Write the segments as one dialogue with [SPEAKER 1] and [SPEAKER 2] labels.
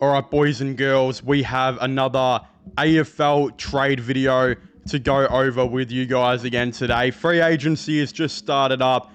[SPEAKER 1] All right, boys and girls, we have another AFL trade video to go over with you guys again today. Free agency has just started up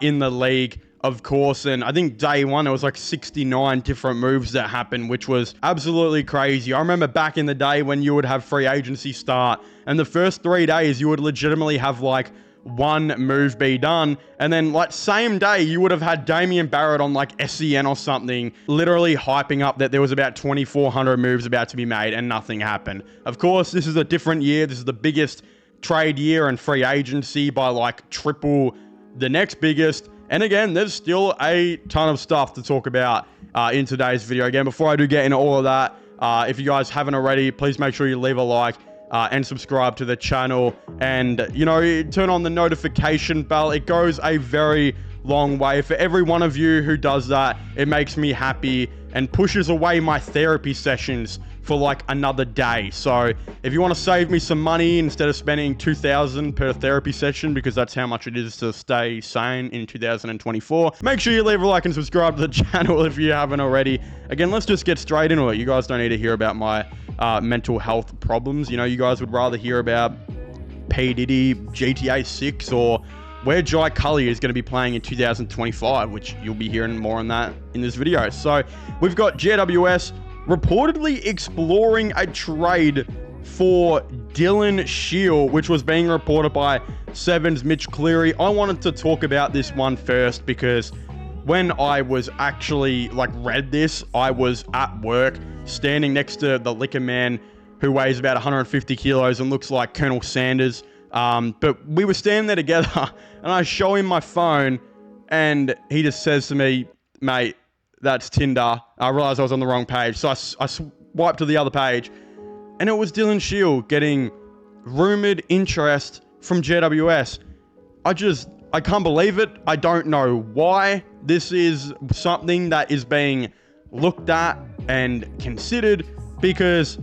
[SPEAKER 1] in the league, of course, and I think day one, there was like 69 different moves that happened, which was absolutely crazy. I remember back in the day when you would have free agency start, and the first 3 days, you would legitimately have like one move be done, and then like same day you would have had Damian Barrett on like SEN or something literally hyping up that there was about 2,400 moves about to be made and nothing happened. Of course, this is a different year. This is the biggest trade year in free agency by like triple the next biggest, and again, there's still a ton of stuff to talk about in today's video. Again, before I do get into all of that, if you guys haven't already, please make sure you leave a like and subscribe to the channel, and turn on the notification bell. It goes a very long way. For every one of you who does that, it makes me happy and pushes away my therapy sessions for like another day. So if you want to save me some money instead of spending $2,000 per therapy session, because that's how much it is to stay sane in 2024, make sure you leave a like and subscribe to the channel if you haven't already. Again, let's just get straight into it. You guys don't need to hear about my mental health problems. You guys would rather hear about P. Diddy, GTA 6, or where Jai Cully is going to be playing in 2025, which you'll be hearing more on that in this video. So we've got GWS reportedly exploring a trade for Dylan Shiel, which was being reported by Seven's Mitch Cleary. I wanted to talk about this one first because when I was actually read this, I was at work standing next to the liquor man who weighs about 150 kilos and looks like Colonel Sanders. But we were standing there together and I show him my phone and he just says to me, "Mate, that's Tinder." I realized I was on the wrong page. So I swiped to the other page and it was Dylan Shiel getting rumored interest from GWS. I can't believe it. I don't know why this is something that is being looked at and considered, because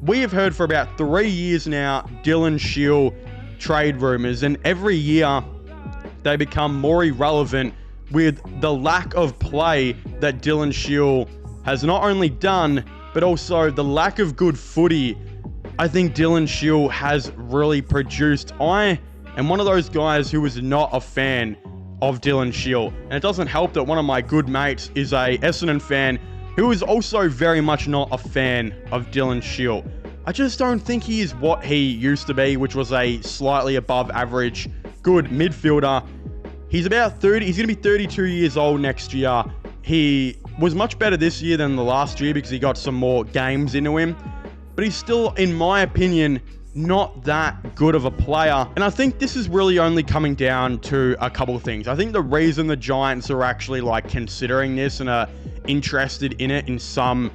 [SPEAKER 1] we have heard for about 3 years now Dylan Shiel trade rumors, and every year they become more irrelevant with the lack of play that Dylan Shiel has not only done, but also the lack of good footy I think Dylan Shiel has really produced. I am one of those guys who is not a fan of Dylan Shiel, and it doesn't help that one of my good mates is a Essendon fan who is also very much not a fan of Dylan Shiel. I just don't think he is what he used to be, which was a slightly above average good midfielder. He's about 30. He's going to be 32 years old next year. He was much better this year than the last year because he got some more games into him, but he's still, in my opinion, not that good of a player. And I think this is really only coming down to a couple of things. I think the reason the Giants are actually considering this and are interested in it in some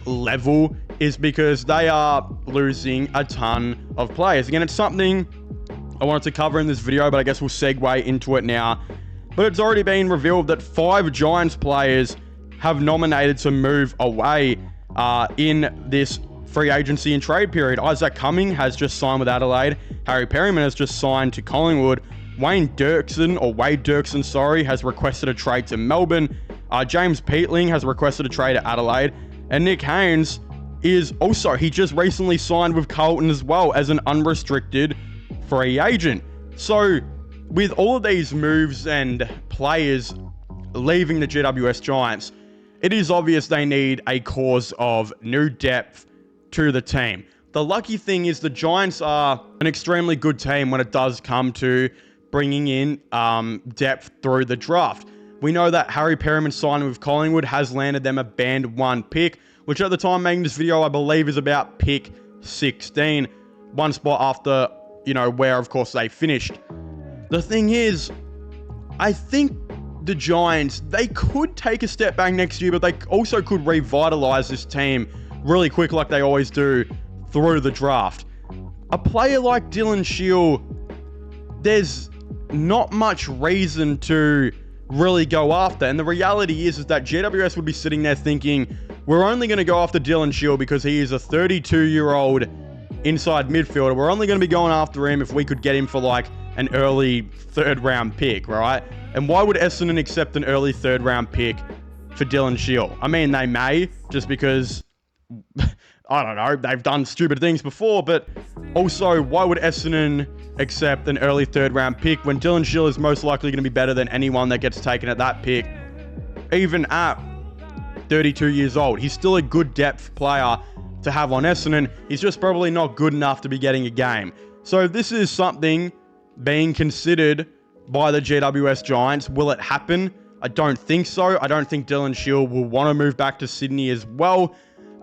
[SPEAKER 1] level is because they are losing a ton of players. Again, it's something I wanted to cover in this video, but I guess we'll segue into it now. But it's already been revealed that 5 Giants players have nominated to move away in this free agency and trade period. Isaac Cumming has just signed with Adelaide. Harry Perryman has just signed to Collingwood. Wade Dirksen, has requested a trade to Melbourne. James Peatling has requested a trade to Adelaide. And Nick Haynes is also, he just recently signed with Carlton as well as an unrestricted free agent. So with all of these moves and players leaving the GWS Giants, it is obvious they need a cause of new depth to the team. The lucky thing is the Giants are an extremely good team when it does come to bringing in depth through the draft. We know that Harry Perryman signing with Collingwood has landed them a band 1 pick, which at the time making this video, I believe is about pick 16. One spot after, where of course they finished. The thing is, I think the Giants, they could take a step back next year, but they also could revitalize this team really quick like they always do through the draft. A player like Dylan Shiel, there's not much reason to really go after. And the reality is that GWS would be sitting there thinking, we're only going to go after Dylan Shiel because he is a 32-year-old inside midfielder. We're only going to be going after him if we could get him for an early 3rd round pick, right? And why would Essendon accept an early 3rd round pick for Dylan Shiel. I mean, they may, just because, I don't know, they've done stupid things before, but also, why would Essendon accept an early third-round pick when Dylan Shiel is most likely going to be better than anyone that gets taken at that pick, even at 32 years old? He's still a good depth player to have on Essendon. He's just probably not good enough to be getting a game. So this is something being considered by the GWS Giants. Will it happen? I don't think so. I don't think Dylan Shiel will want to move back to Sydney as well.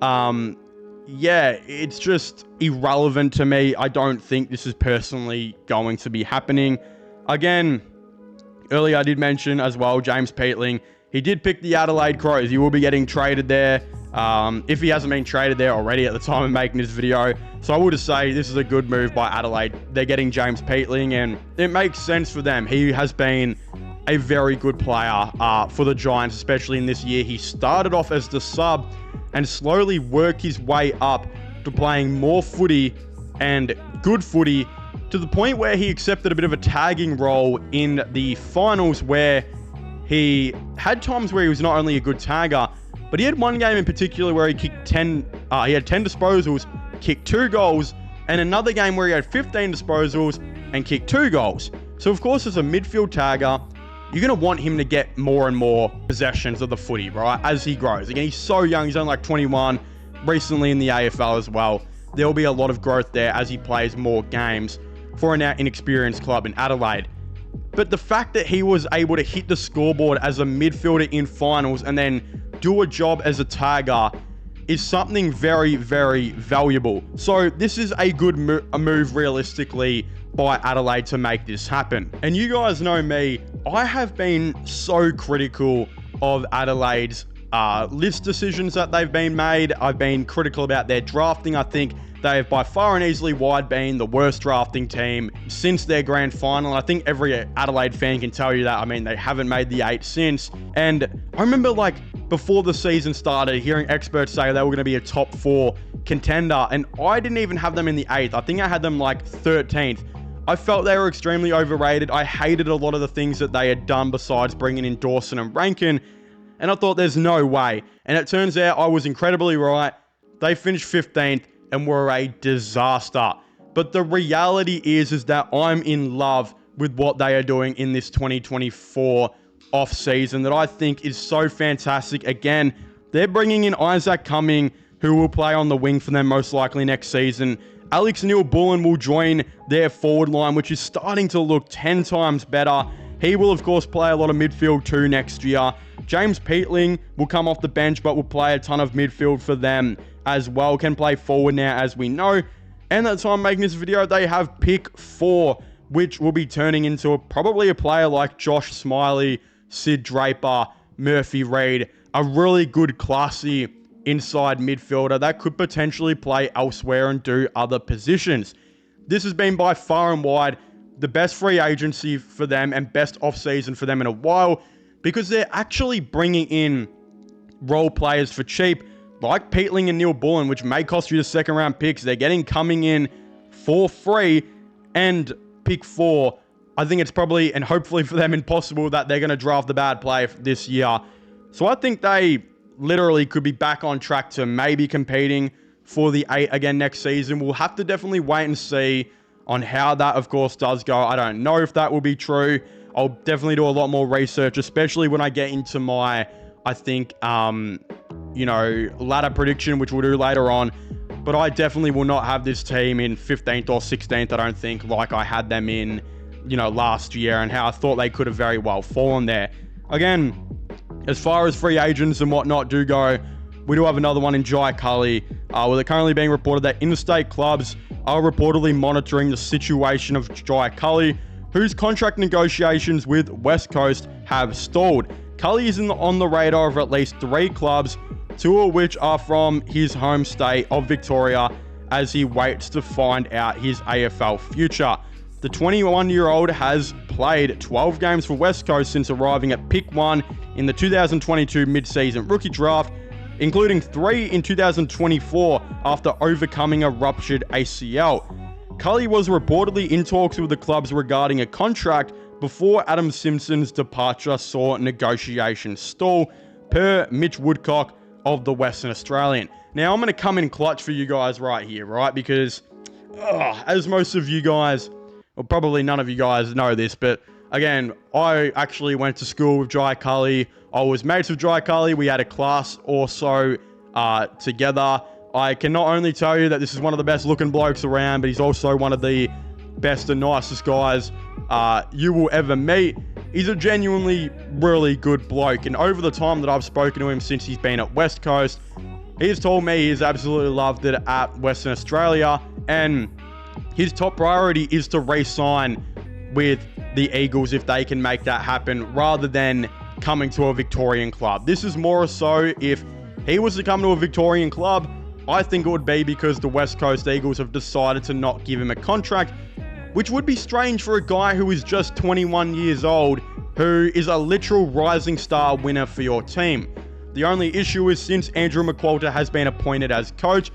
[SPEAKER 1] Yeah, it's just irrelevant to me. I don't think this is personally going to be happening. Again, earlier I did mention as well, James Peatling. He did pick the Adelaide Crows. He will be getting traded there. If he hasn't been traded there already at the time of making this video. So I would say this is a good move by Adelaide. They're getting James Peatling, and it makes sense for them. He has been a very good player for the Giants, especially in this year. He started off as the sub and slowly worked his way up to playing more footy and good footy, to the point where he accepted a bit of a tagging role in the finals, where he had times where he was not only a good tagger, but he had one game in particular where he kicked 10, he had 10 disposals, kicked 2 goals, and another game where he had 15 disposals and kicked 2 goals. So of course, as a midfield tagger, you're going to want him to get more and more possessions of the footy, right, as he grows. Again, he's so young. He's only like 21, recently in the AFL as well. There'll be a lot of growth there as he plays more games for an inexperienced club in Adelaide. But the fact that he was able to hit the scoreboard as a midfielder in finals and then do a job as a tagger is something very, very valuable. So this is a good move realistically by Adelaide to make this happen. And you guys know me, I have been so critical of Adelaide's list decisions that they've been made. I've been critical about their drafting. I think they have by far and easily wide been the worst drafting team since their grand final. I think every Adelaide fan can tell you that. I mean, they haven't made the 8 since. And I remember, like, before the season started, hearing experts say they were going to be a top 4 contender, and I didn't even have them in the 8th. I think I had them like 13th. I felt they were extremely overrated. I hated a lot of the things that they had done besides bringing in Dawson and Rankin, and I thought there's no way. And it turns out I was incredibly right. They finished 15th and were a disaster. But the reality is that I'm in love with what they are doing in this 2024 off-season that I think is so fantastic. Again, they're bringing in Isaac Cumming, who will play on the wing for them most likely next season. Alex Neil-Bullen will join their forward line, which is starting to look 10 times better. He will, of course, play a lot of midfield too next year. James Peatling will come off the bench, but will play a ton of midfield for them as well. Can play forward now, as we know. And at the time of making this video, they have pick 4, which will be turning into probably a player like Josh Smiley, Sid Draper, Murphy Reid, a really good, classy inside midfielder that could potentially play elsewhere and do other positions. This has been by far and wide the best free agency for them and best off-season for them in a while, because they're actually bringing in role players for cheap, like Peatling and Neil-Bullen, which may cost you the second-round picks. They're getting coming in for free, and pick 4, I think it's probably, and hopefully for them, impossible that they're going to draft the bad player this year. So I think they literally could be back on track to maybe competing for the 8 again next season. We'll have to definitely wait and see on how that, of course, does go. I don't know if that will be true. I'll definitely do a lot more research, especially when I get into my, I think, ladder prediction, which we'll do later on. But I definitely will not have this team in 15th or 16th, I don't think, like I had them in, last year, and how I thought they could have very well fallen there. Again, as far as free agents and whatnot do go, we do have another one in Jai Culley, where they're currently being reported that interstate clubs are reportedly monitoring the situation of Jai Culley, whose contract negotiations with West Coast have stalled. Culley is on the radar of at least 3 clubs, 2 of which are from his home state of Victoria, as he waits to find out his AFL future. The 21-year-old has played 12 games for West Coast since arriving at pick 1 in the 2022 mid-season rookie draft, including 3 in 2024 after overcoming a ruptured ACL. Culley was reportedly in talks with the clubs regarding a contract before Adam Simpson's departure saw negotiations stall, per Mitch Woodcock of the Western Australian. Now, I'm going to come in clutch for you guys right here, right? Because, as most of you guys, well, probably none of you guys know this, but again, I actually went to school with Jai Cully. I was mates with Jai Cully. We had a class or so together. I can not only tell you that this is one of the best looking blokes around, but he's also one of the best and nicest guys you will ever meet. He's a genuinely really good bloke, and over the time that I've spoken to him since he's been at West Coast, he has told me he's absolutely loved it at Western Australia, and his top priority is to re-sign with the Eagles if they can make that happen, rather than coming to a Victorian club. This is more so if he was to come to a Victorian club, I think it would be because the West Coast Eagles have decided to not give him a contract, which would be strange for a guy who is just 21 years old, who is a literal rising star winner for your team. The only issue is, since Andrew McQualter has been appointed as coach,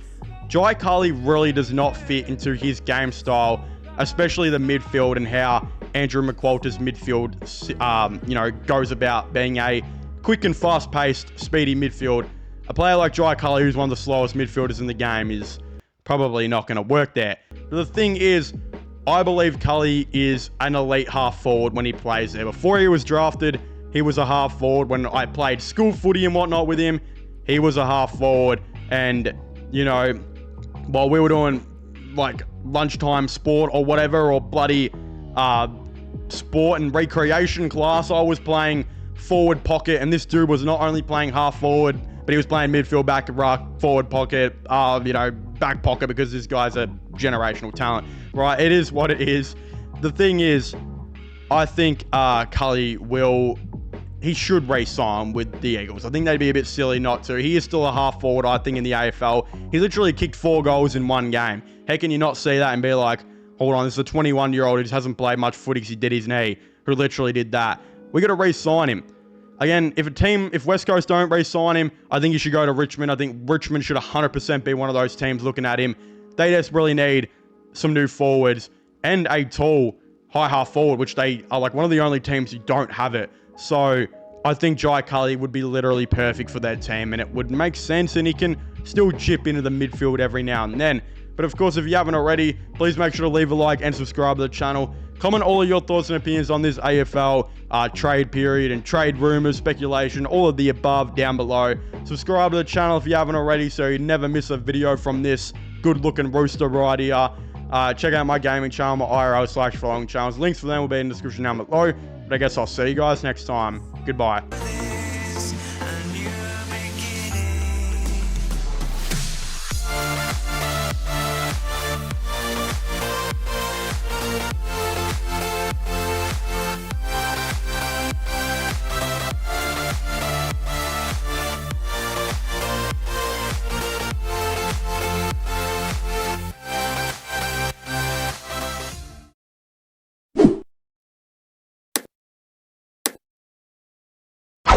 [SPEAKER 1] Jai Cully really does not fit into his game style, especially the midfield and how Andrew McQualter's midfield, goes about being a quick and fast-paced, speedy midfield. A player like Jai Cully, who's one of the slowest midfielders in the game, is probably not going to work there. But the thing is, I believe Cully is an elite half forward when he plays there. Before he was drafted, he was a half forward. When I played school footy and whatnot with him, he was a half forward. And, while we were doing like lunchtime sport or whatever, or bloody sport and recreation class, I was playing forward pocket, and this dude was not only playing half forward, but he was playing midfield, back ruck, forward pocket, back pocket, because this guy's a generational talent, right? It is what it is. The thing is, I think Cully should re-sign with the Eagles. I think they'd be a bit silly not to. He is still a half forward, I think, in the AFL. He literally kicked 4 goals in one game. How can you not see that and be like, hold on, this is a 21-year-old who just hasn't played much footy because he did his knee, who literally did that. We got to re-sign him. Again, if West Coast don't re-sign him, I think he should go to Richmond. I think Richmond should 100% be one of those teams looking at him. They just really need some new forwards and a tall, high half forward, which they are like one of the only teams who don't have it. So I think Jai Cully would be literally perfect for their team, and it would make sense, and he can still chip into the midfield every now and then. But of course, if you haven't already, please make sure to leave a like and subscribe to the channel. Comment all of your thoughts and opinions on this AFL trade period and trade rumors, speculation, all of the above down below. Subscribe to the channel if you haven't already, so you never miss a video from this good-looking rooster right here. Check out my gaming channel, my IRL/following channels. Links for them will be in the description down below. But I guess I'll see you guys next time. Goodbye.